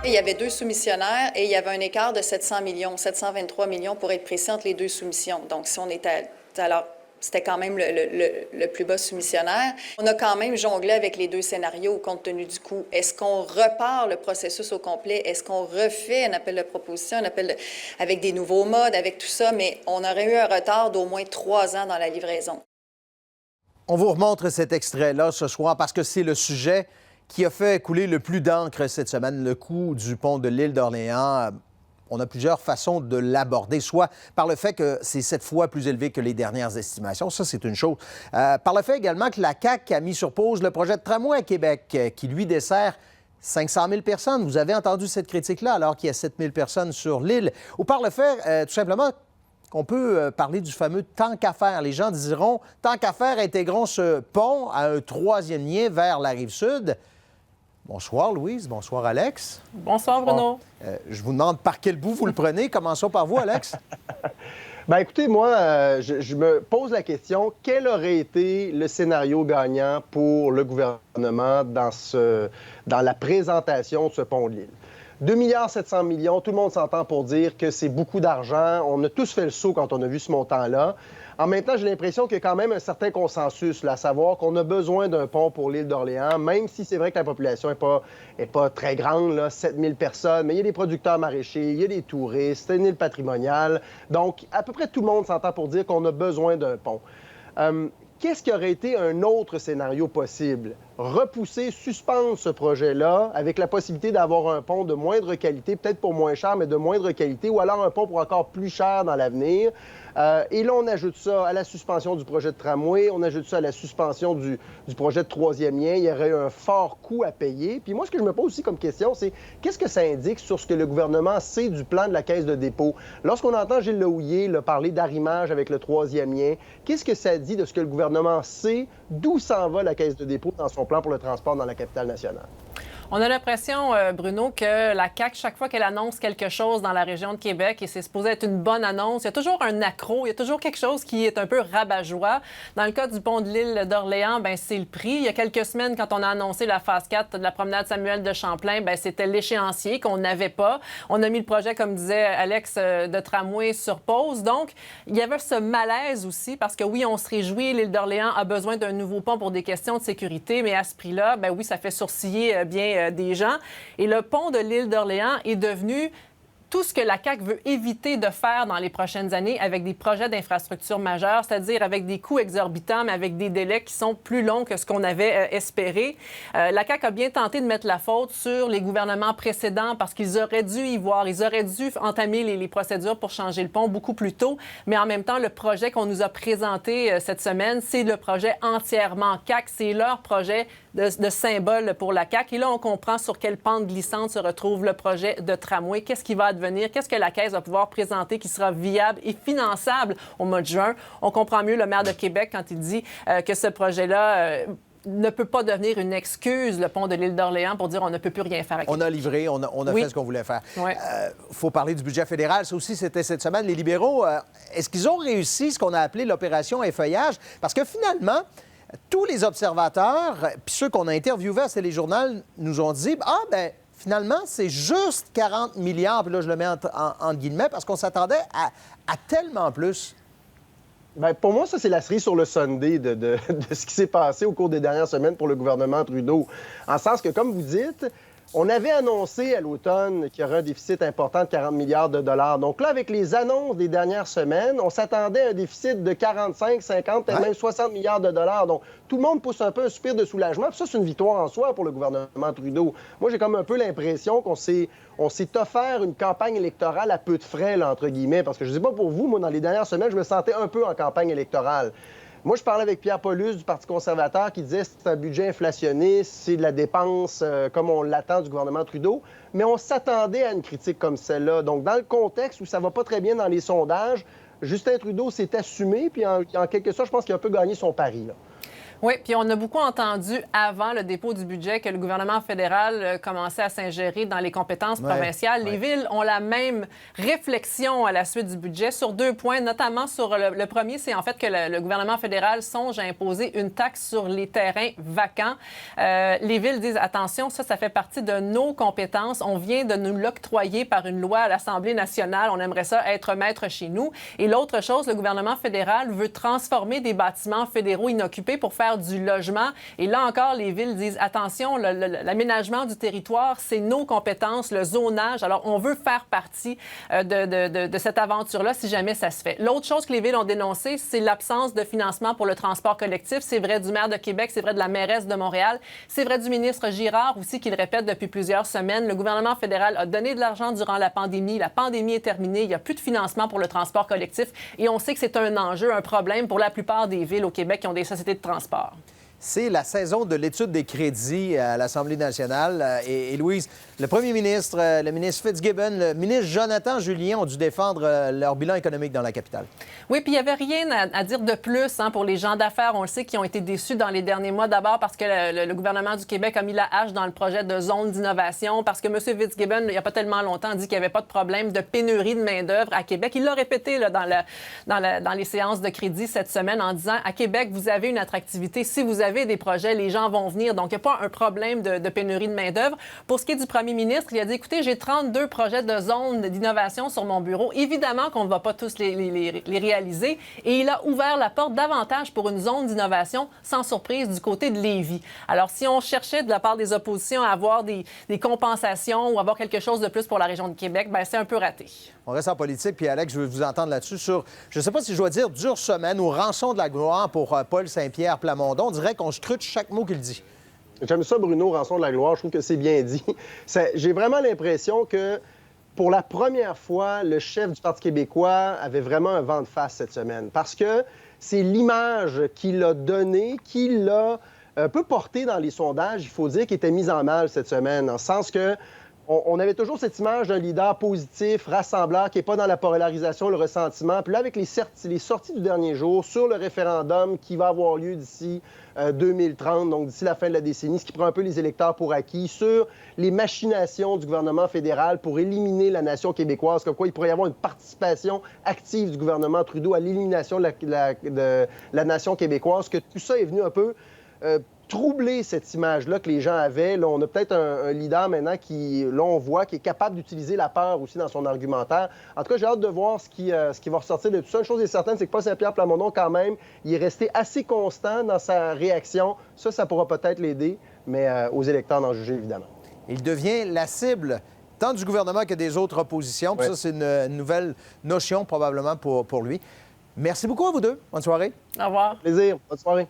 Il y avait 2 soumissionnaires et il y avait un écart de 700 millions, 723 millions pour être précis entre les 2 soumissions. Donc, si on était alors, c'était quand même le plus bas soumissionnaire. On a quand même jonglé avec les 2 scénarios compte tenu du coût. Est-ce qu'on repart le processus au complet? Est-ce qu'on refait un appel de proposition, avec des nouveaux modes, avec tout ça? Mais on aurait eu un retard d'au moins 3 ans dans la livraison. On vous remontre cet extrait-là ce soir parce que c'est le sujet qui a fait couler le plus d'encre cette semaine, le coût du pont de l'île d'Orléans. On a plusieurs façons de l'aborder, soit par le fait que c'est 7 fois plus élevé que les dernières estimations, ça c'est une chose. Par le fait également que la CAQ a mis sur pause le projet de tramway à Québec, qui lui dessert 500 000 personnes. Vous avez entendu cette critique-là alors qu'il y a 7 000 personnes sur l'île. Ou par le fait, tout simplement, qu'on peut parler du fameux tant qu'à faire. Les gens diront, tant qu'à faire, intégrons ce pont à un 3e lien vers la Rive-Sud. Bonsoir, Louise. Bonsoir, Alex. Bonsoir, Bruno. Bon, je vous demande par quel bout vous le prenez. Commençons par vous, Alex. Bien, écoutez, moi, je me pose la question, quel aurait été le scénario gagnant pour le gouvernement dans la présentation de ce pont de l'île? 2,7 milliards, tout le monde s'entend pour dire que c'est beaucoup d'argent. On a tous fait le saut quand on a vu ce montant-là. En même temps, j'ai l'impression qu'il y a quand même un certain consensus, là, à savoir qu'on a besoin d'un pont pour l'île d'Orléans, même si c'est vrai que la population n'est pas très grande, là, 7 000 personnes, mais il y a des producteurs maraîchers, il y a des touristes, c'est une île patrimoniale. Donc, à peu près tout le monde s'entend pour dire qu'on a besoin d'un pont. Qu'est-ce qui aurait été un autre scénario possible? Repousser, suspendre ce projet-là avec la possibilité d'avoir un pont de moindre qualité, peut-être pour moins cher, mais de moindre qualité, ou alors un pont pour encore plus cher dans l'avenir. Et là, on ajoute ça à la suspension du projet de tramway, on ajoute ça à la suspension du projet de 3e lien. Il y aurait eu un fort coût à payer. Puis moi, ce que je me pose aussi comme question, c'est qu'est-ce que ça indique sur ce que le gouvernement sait du plan de la Caisse de dépôt? Lorsqu'on entend Gilles Lehouillier parler d'arrimage avec le 3e lien, qu'est-ce que ça dit de ce que le gouvernement sait, d'où s'en va la Caisse de dépôt dans son plan pour le transport dans la capitale nationale? On a l'impression, Bruno, que la CAQ, chaque fois qu'elle annonce quelque chose dans la région de Québec, et c'est supposé être une bonne annonce, il y a toujours un accroc, il y a toujours quelque chose qui est un peu rabat-joie. Dans le cas du pont de l'île d'Orléans, bien, c'est le prix. Il y a quelques semaines, quand on a annoncé la phase 4 de la promenade Samuel de Champlain, bien, c'était l'échéancier qu'on n'avait pas. On a mis le projet, comme disait Alex, de tramway sur pause. Donc, il y avait ce malaise aussi, parce que oui, on se réjouit, l'île d'Orléans a besoin d'un nouveau pont pour des questions de sécurité, mais à ce prix-là, bien oui, ça fait sourciller bien des gens. Et le pont de l'île d'Orléans est devenu tout ce que la CAQ veut éviter de faire dans les prochaines années avec des projets d'infrastructures majeurs, c'est-à-dire avec des coûts exorbitants, mais avec des délais qui sont plus longs que ce qu'on avait espéré. La CAQ a bien tenté de mettre la faute sur les gouvernements précédents parce qu'ils auraient dû y voir, ils auraient dû entamer les procédures pour changer le pont beaucoup plus tôt. Mais en même temps, le projet qu'on nous a présenté cette semaine, c'est le projet entièrement CAQ. C'est leur projet de symbole pour la CAQ. Et là, on comprend sur quelle pente glissante se retrouve le projet de tramway. Qu'est-ce qui va advenir? Qu'est-ce que la Caisse va pouvoir présenter qui sera viable et finançable au mois de juin? On comprend mieux le maire de Québec quand il dit que ce projet-là ne peut pas devenir une excuse, le pont de l'île d'Orléans, pour dire on ne peut plus rien faire avec. On a livré, on a oui. fait ce qu'on voulait faire. Il Ouais. faut parler du budget fédéral. Ça aussi, c'était cette semaine. Les libéraux, est-ce qu'ils ont réussi ce qu'on a appelé l'opération effeuillage? Parce que finalement, tous les observateurs, puis ceux qu'on a interviewés à Téléjournal, nous ont dit finalement, c'est juste 40 milliards, puis là, je le mets en guillemets, parce qu'on s'attendait à tellement plus. Bien, pour moi, ça, c'est la cerise sur le sundae de ce qui s'est passé au cours des dernières semaines pour le gouvernement Trudeau. En sens que, comme vous dites, on avait annoncé à l'automne qu'il y aurait un déficit important de 40 milliards de dollars. Donc là, avec les annonces des dernières semaines, on s'attendait à un déficit de 45, 50, peut-être même 60 milliards de dollars. Donc, tout le monde pousse un peu un soupir de soulagement. Puis ça, c'est une victoire en soi pour le gouvernement Trudeau. Moi, j'ai comme un peu l'impression qu'on s'est offert une campagne électorale à peu de frais, là, entre guillemets. Parce que je ne sais pas pour vous, moi, dans les dernières semaines, je me sentais un peu en campagne électorale. Moi, je parlais avec Pierre Paulus du Parti conservateur qui disait que c'est un budget inflationniste, c'est de la dépense comme on l'attend du gouvernement Trudeau. Mais on s'attendait à une critique comme celle-là. Donc, dans le contexte où ça va pas très bien dans les sondages, Justin Trudeau s'est assumé, puis en quelque sorte, je pense qu'il a un peu gagné son pari, là. Oui, puis on a beaucoup entendu avant le dépôt du budget que le gouvernement fédéral commençait à s'ingérer dans les compétences provinciales. Les villes ont la même réflexion à la suite du budget sur 2 points, notamment sur le premier, c'est en fait que le gouvernement fédéral songe à imposer une taxe sur les terrains vacants. Les villes disent, attention, ça fait partie de nos compétences. On vient de nous l'octroyer par une loi à l'Assemblée nationale. On aimerait ça être maître chez nous. Et l'autre chose, le gouvernement fédéral veut transformer des bâtiments fédéraux inoccupés pour faire du logement. Et là encore, les villes disent, attention, l'aménagement du territoire, c'est nos compétences, le zonage. Alors, on veut faire partie de cette aventure-là si jamais ça se fait. L'autre chose que les villes ont dénoncé, c'est l'absence de financement pour le transport collectif. C'est vrai du maire de Québec, c'est vrai de la mairesse de Montréal, c'est vrai du ministre Girard aussi, qui le répète depuis plusieurs semaines. Le gouvernement fédéral a donné de l'argent durant la pandémie. La pandémie est terminée. Il n'y a plus de financement pour le transport collectif. Et on sait que c'est un enjeu, un problème pour la plupart des villes au Québec qui ont des sociétés de transport. C'est la saison de l'étude des crédits à l'Assemblée nationale. Et Louise, le premier ministre, le ministre Fitzgibbon, le ministre Jonathan Julien ont dû défendre leur bilan économique dans la capitale. Oui, puis il n'y avait rien à dire de plus pour les gens d'affaires, on le sait, qui ont été déçus dans les derniers mois. D'abord parce que le gouvernement du Québec a mis la hache dans le projet de zone d'innovation, parce que M. Fitzgibbon, il n'y a pas tellement longtemps, a dit qu'il n'y avait pas de problème de pénurie de main-d'œuvre à Québec. Il l'a répété là, dans les séances de crédit cette semaine en disant, à Québec, vous avez une attractivité. Si vous avez des projets, les gens vont venir. Donc, il n'y a pas un problème de pénurie de main-d'œuvre. Pour ce qui est du premier ministre, il a dit, écoutez, j'ai 32 projets de zone d'innovation sur mon bureau. Évidemment qu'on ne va pas tous les réaliser. Et il a ouvert la porte davantage pour une zone d'innovation, sans surprise, du côté de Lévis. Alors, si on cherchait de la part des oppositions à avoir des compensations ou avoir quelque chose de plus pour la région de Québec, bien, c'est un peu raté. On reste en politique, puis Alex, je veux vous entendre là-dessus sur, je ne sais pas si je dois dire dure semaine ou rançon de la gloire pour Paul Saint-Pierre Plamondon. On dirait qu'on scrute chaque mot qu'il dit. J'aime ça, Bruno, rançon de la gloire. Je trouve que c'est bien dit. J'ai vraiment l'impression que, pour la première fois, le chef du Parti québécois avait vraiment un vent de face cette semaine. Parce que c'est l'image qu'il a donnée, qu'il l'a un peu portée dans les sondages, il faut dire, qui était mise en mal cette semaine. Dans le sens que on avait toujours cette image d'un leader positif, rassembleur, qui n'est pas dans la polarisation, le ressentiment. Puis là, avec les sorties du dernier jour sur le référendum qui va avoir lieu d'ici 2030, donc d'ici la fin de la décennie, ce qui prend un peu les électeurs pour acquis, sur les machinations du gouvernement fédéral pour éliminer la nation québécoise, comme quoi il pourrait y avoir une participation active du gouvernement Trudeau à l'élimination de la nation québécoise, que tout ça est venu un peu troubler cette image-là que les gens avaient. Là, on a peut-être un leader maintenant qui, là, on voit, qui est capable d'utiliser la peur aussi dans son argumentaire. En tout cas, j'ai hâte de voir ce qui va ressortir de tout ça. Une chose est certaine, c'est que Paul Saint-Pierre Plamondon, quand même, il est resté assez constant dans sa réaction. Ça pourra peut-être l'aider, mais aux électeurs d'en juger, évidemment. Il devient la cible tant du gouvernement que des autres oppositions. Puis ça, c'est une nouvelle notion probablement pour lui. Merci beaucoup à vous deux. Bonne soirée. Au revoir. Plaisir. Bonne soirée.